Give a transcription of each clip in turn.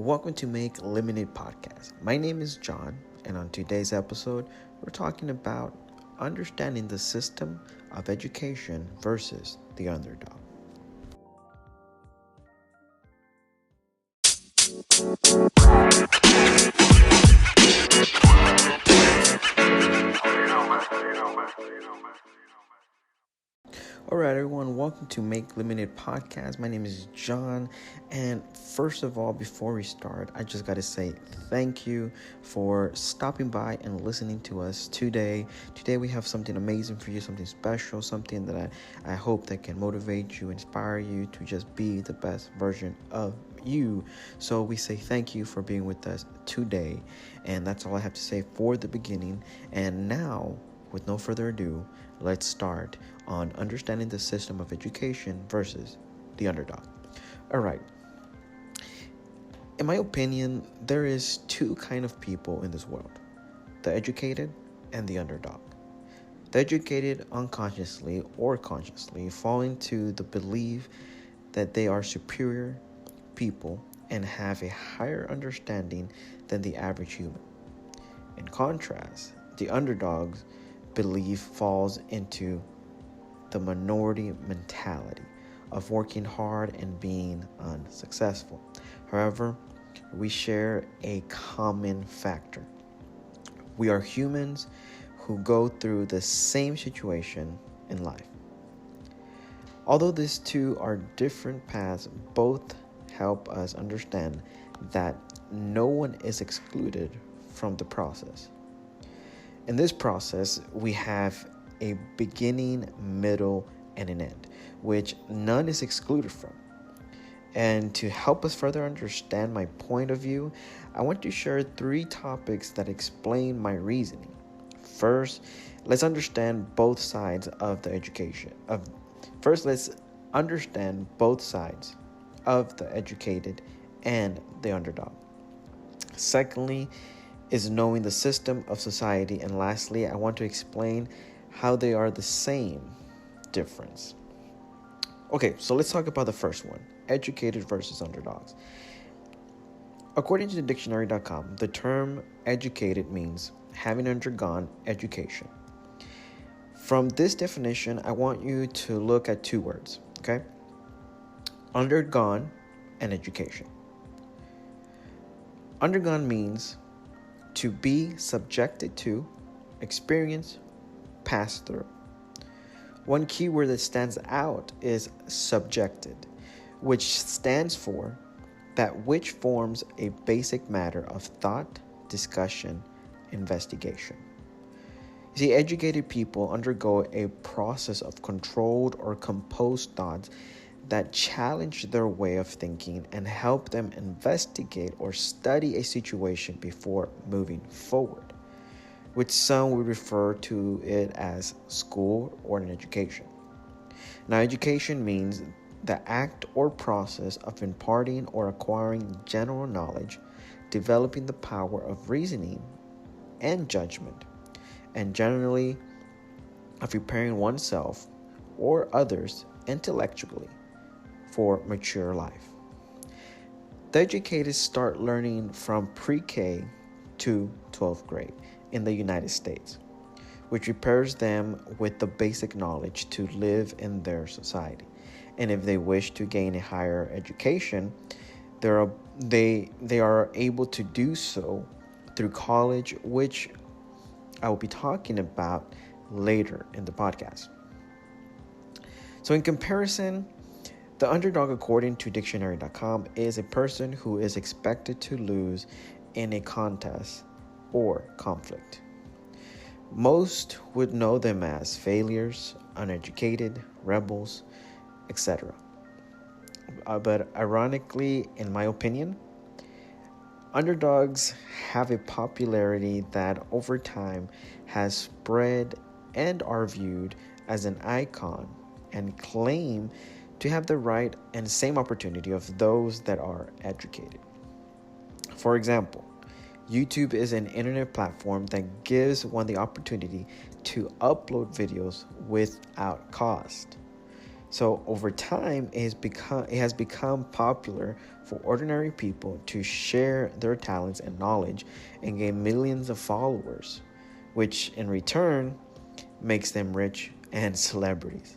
Welcome to Make Limited Podcast. My name is John, and on today's episode, we're talking about understanding the system of education versus the underdog. Alright, everyone, welcome to Make Limited Podcast. My name is John, and first of all, before we start, I just got to say thank you for stopping by and listening to us today. Today we have something amazing for you, something special, something that I hope that can motivate you, inspire you to just be the best version of you. So we say thank you for being with us today, and that's all I have to say for the beginning. And now, with no further ado, let's start on understanding the system of education versus the underdog. All right. In my opinion, there is two kind of people in this world: the educated and the underdog. The educated unconsciously or consciously fall into the belief that they are superior people and have a higher understanding than the average human. In contrast, the underdog's belief falls into the minority mentality of working hard and being unsuccessful. However, we share a common factor. We are humans who go through the same situation in life. Although these two are different paths, both help us understand that no one is excluded from the process. In this process, we have a beginning, middle, and an end, which none is excluded from. And to help us further understand my point of view, I want to share 3 topics that explain my reasoning. First, let's understand both sides of the let's understand both sides of the educated and the underdog. Secondly, is knowing the system of society. And lastly, I want to explain how they are the same difference. Okay, so let's talk about the first one, educated versus underdogs. According to the dictionary.com, the term educated means having undergone education. From this definition, I want you to look at 2 words, okay? Undergone and education. Undergone means to be subjected to, experience, pass through. One key word that stands out is subjected, which stands for that which forms a basic matter of thought, discussion, investigation. You see, educated people undergo a process of controlled or composed thoughts that challenge their way of thinking and help them investigate or study a situation before moving forward, which some would refer to it as school or an education. Now, education means the act or process of imparting or acquiring general knowledge, developing the power of reasoning and judgment, and generally of preparing oneself or others intellectually for mature life. The educated start learning from pre-K to 12th grade in the United States, which prepares them with the basic knowledge to live in their society. And if they wish to gain a higher education, they are able to do so through college, which I will be talking about later in the podcast. So in comparison, the underdog, according to dictionary.com, is a person who is expected to lose in a contest or conflict. Most would know them as failures, uneducated, rebels, etc. But ironically, in my opinion, underdogs have a popularity that over time has spread and are viewed as an icon and claim to have the right and same opportunity of those that are educated. For example, YouTube is an internet platform that gives one the opportunity to upload videos without cost. So over time, it has become popular for ordinary people to share their talents and knowledge and gain millions of followers, which in return makes them rich and celebrities.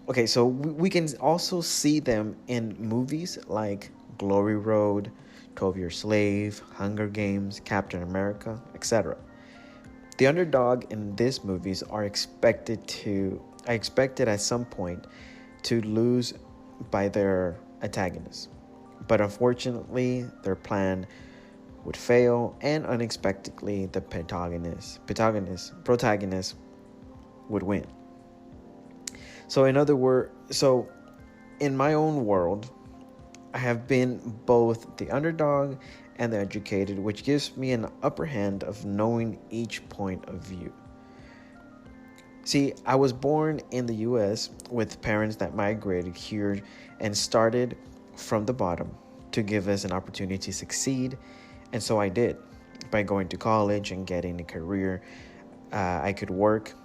Okay, so we can also see them in movies like Glory Road, 12 Year Slave, Hunger Games, Captain America, etc. The underdog in these movies are expected at some point to lose by their antagonists. But unfortunately, their plan would fail, and unexpectedly, the protagonist would win. So in my own world, I have been both the underdog and the educated, which gives me an upper hand of knowing each point of view. See, I was born in the US with parents that migrated here and started from the bottom to give us an opportunity to succeed, and so I did. By going to college and getting a career I could work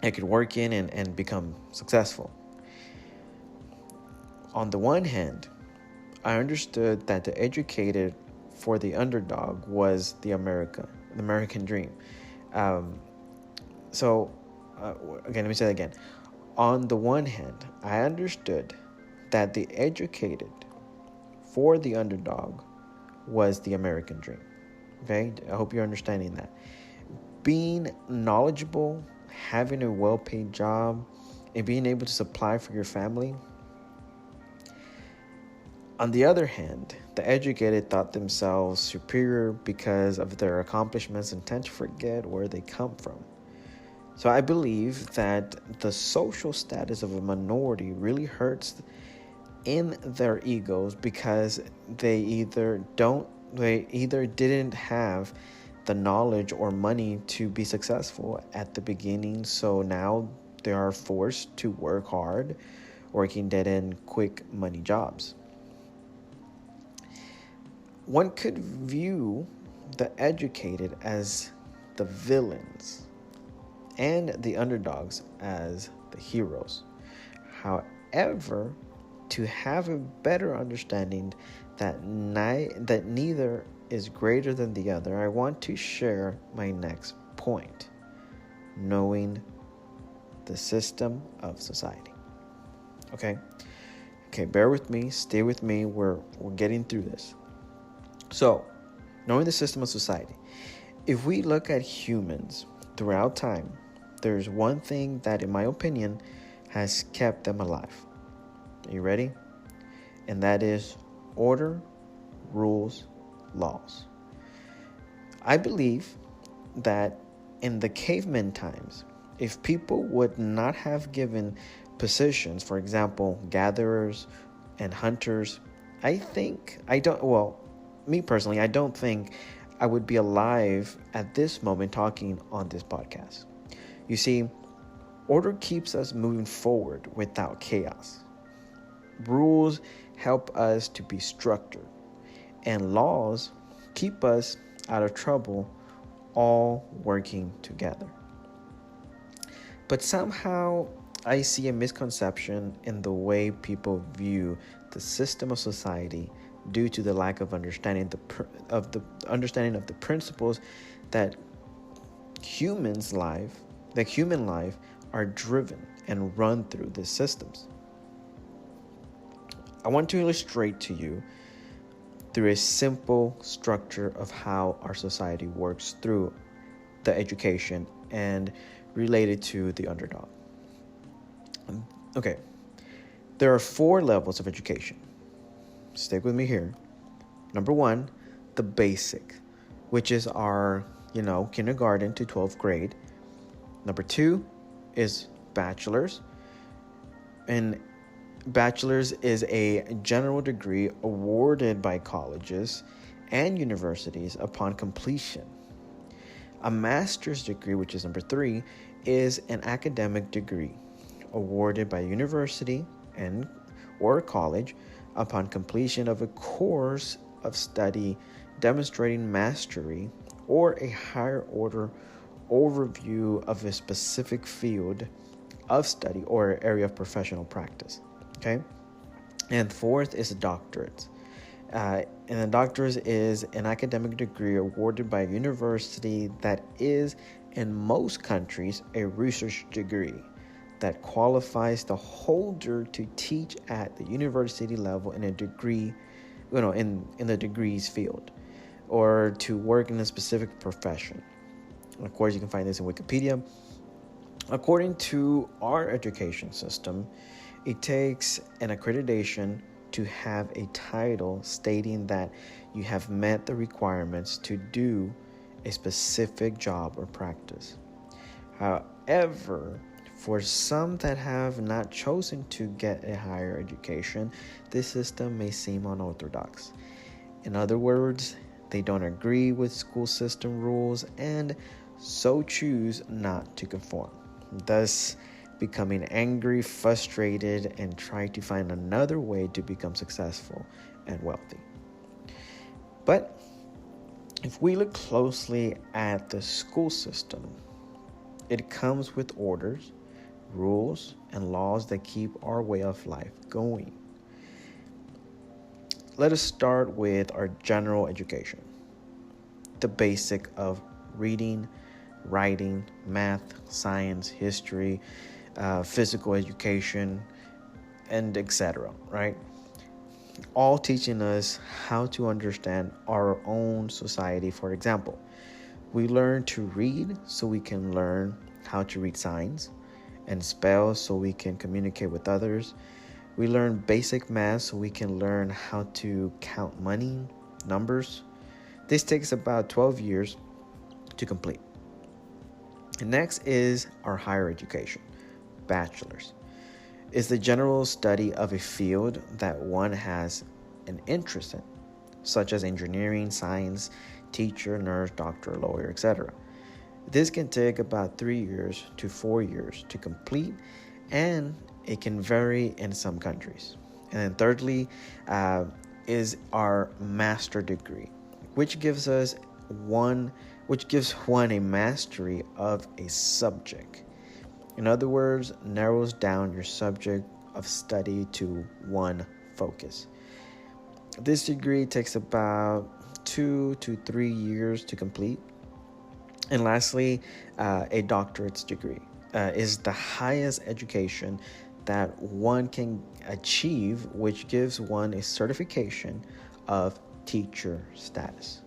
in and become successful. On the one hand, I understood that the educated for the underdog was the American dream. So, again, let me say that again. On the one hand, I understood that the educated for the underdog was the American dream. Okay, I hope you're understanding that. Being knowledgeable, having a well-paid job, and being able to supply for your family. On the other hand, the educated thought themselves superior because of their accomplishments and tend to forget where they come from. So I believe that the social status of a minority really hurts in their egos because they either didn't have the knowledge or money to be successful at the beginning, so now they are forced to work hard, working dead-end quick money jobs. One could view the educated as the villains and the underdogs as the heroes. However, to have a better understanding that neither is greater than the other, I want to share my next point: knowing the system of society. Okay, bear with me, stay with me. We're getting through this. So, knowing the system of society. If we look at humans throughout time, there's one thing that, in my opinion, has kept them alive. Are you ready? And that is order, rules, laws. I believe that in the caveman times, if people would not have given positions, for example, gatherers and hunters, me personally, I don't think I would be alive at this moment talking on this podcast. You see, order keeps us moving forward without chaos. Rules help us to be structured, and laws keep us out of trouble, all working together. But somehow I see a misconception in the way people view the system of society due to the lack of understanding of the principles that human life are driven and run through these systems. I want to illustrate to you through a simple structure of how our society works through the education and related to the underdog. Okay, there are 4 levels of education. Stick with me here. Number 1, the basic, which is our, kindergarten to 12th grade. Number 2 is bachelor's. And bachelor's is a general degree awarded by colleges and universities upon completion. A master's degree, which is number 3, is an academic degree awarded by university or college upon completion of a course of study demonstrating mastery or a higher order overview of a specific field of study or area of professional practice. Okay. And fourth is a doctorate. And a doctorate is an academic degree awarded by a university that is, in most countries, a research degree that qualifies the holder to teach at the university level in a degree, in the degrees field, or to work in a specific profession. And of course, you can find this in Wikipedia. According to our education system, it takes an accreditation to have a title stating that you have met the requirements to do a specific job or practice. However, for some that have not chosen to get a higher education, this system may seem unorthodox. In other words, they don't agree with school system rules and so choose not to conform, thus becoming angry, frustrated, and try to find another way to become successful and wealthy. But if we look closely at the school system, it comes with orders, rules, and laws that keep our way of life going. Let us start with our general education. The basic of reading, writing, math, science, history, physical education, and etc., right? All teaching us how to understand our own society. For example, we learn to read so we can learn how to read signs, and spell so we can communicate with others. We learn basic math so we can learn how to count money, numbers. This takes about 12 years to complete. And next is our higher education, bachelor's. It's the general study of a field that one has an interest in, such as engineering, science, teacher, nurse, doctor, lawyer, etc. This can take about 3 years to 4 years to complete, and it can vary in some countries. And then thirdly is our master degree, which gives one a mastery of a subject. In other words, narrows down your subject of study to one focus. This degree takes about 2 to 3 years to complete. And lastly, a doctorate's degree is the highest education that one can achieve, which gives one a certification of teacher status.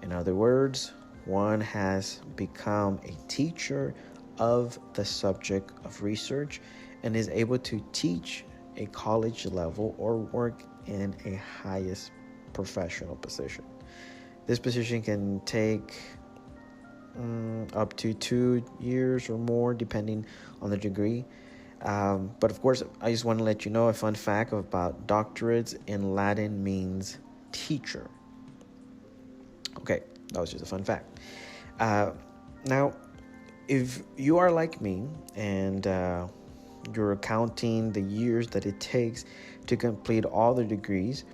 In other words, one has become a teacher of the subject of research and is able to teach a college level or work in a highest professional position. This position can take up to 2 years or more, depending on the degree. But of course, I just want to let you know a fun fact about doctorates in Latin means teacher. Okay, that was just a fun fact. Now, if you are like me and you're counting the years that it takes to complete all the degrees,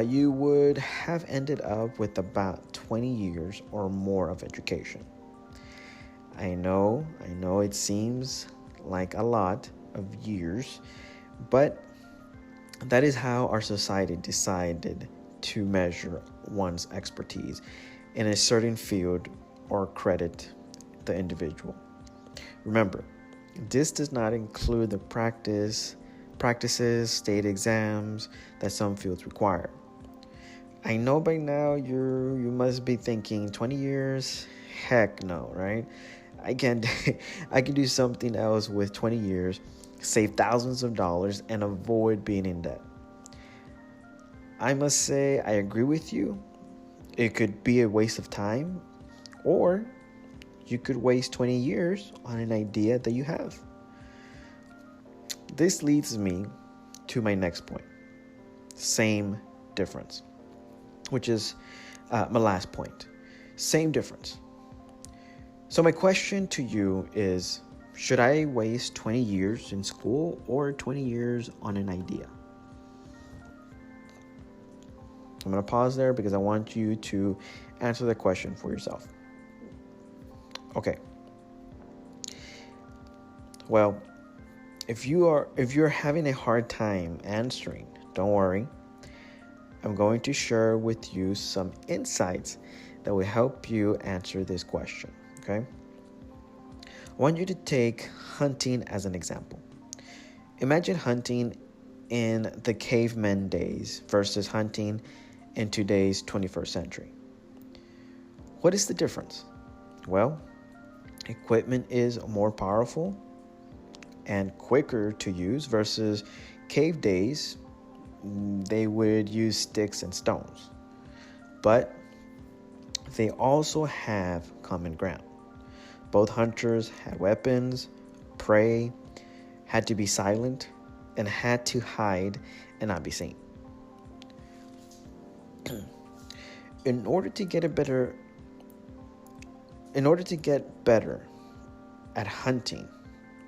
you would have ended up with about 20 years or more of education. I know it seems like a lot of years, but that is how our society decided to measure one's expertise in a certain field or credit the individual. Remember, this does not include the practices, state exams that some fields require. I know by now you must be thinking 20 years? Heck no, right? I can do something else with 20 years, save thousands of dollars, and avoid being in debt. I must say I agree with you. It could be a waste of time, or you could waste 20 years on an idea that you have. This leads me to my next point. Same difference, which is my last point. Same difference. So my question to you is, should I waste 20 years in school or 20 years on an idea? I'm going to pause there because I want you to answer the question for yourself. Okay. Well, If you're having a hard time answering, don't worry. I'm going to share with you some insights that will help you answer this question, okay? I want you to take hunting as an example. Imagine hunting in the caveman days versus hunting in today's 21st century. What is the difference? Well, equipment is more powerful and quicker to use versus cave days. They would use sticks and stones. But they also have common ground. Both hunters had weapons, prey, had to be silent, and had to hide and not be seen. In order to get better at hunting,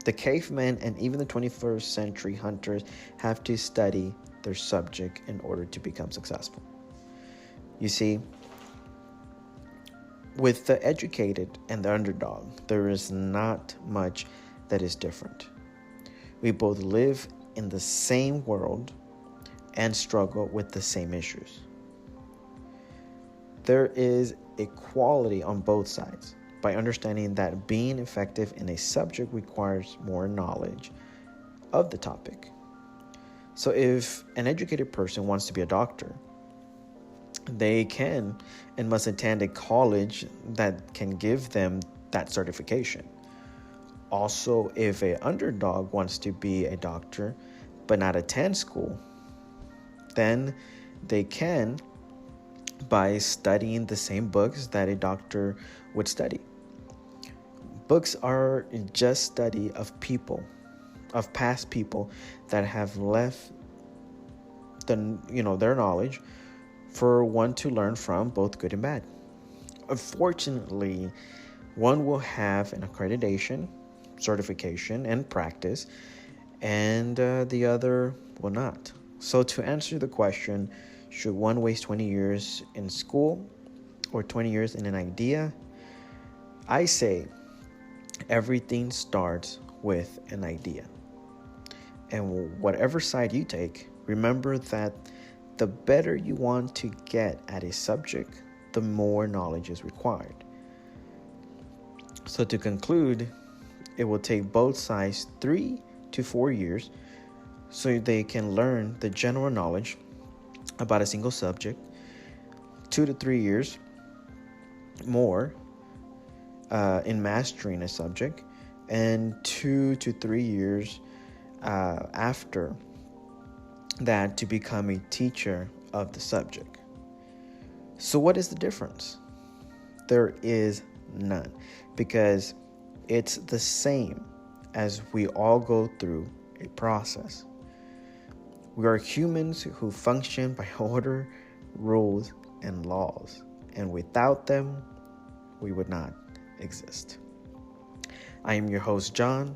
the cavemen and even the 21st century hunters have to study their subject in order to become successful. You see, with the educated and the underdog, there is not much that is different. We both live in the same world and struggle with the same issues. There is equality on both sides by understanding that being effective in a subject requires more knowledge of the topic. So if an educated person wants to be a doctor, they can and must attend a college that can give them that certification. Also, if an underdog wants to be a doctor but not attend school, then they can by studying the same books that a doctor would study. Books are just study of people, of past people that have left their knowledge for one to learn from, both good and bad. Unfortunately, one will have an accreditation, certification, and practice, and the other will not. So to answer the question, should one waste 20 years in school or 20 years in an idea? I say everything starts with an idea. And whatever side you take, remember that the better you want to get at a subject, the more knowledge is required. So to conclude, it will take both sides 3 to 4 years so they can learn the general knowledge about a single subject, 2 to 3 years more in mastering a subject, and 2 to 3 years after that to become a teacher of the subject. So what is the difference? There is none, because it's the same as we all go through a process. We are humans who function by order, rules, and laws, and without them, we would not exist. I am your host, John,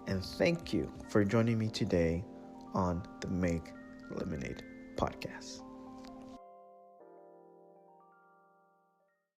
and thank you for joining me today on the Make Lemonade podcast.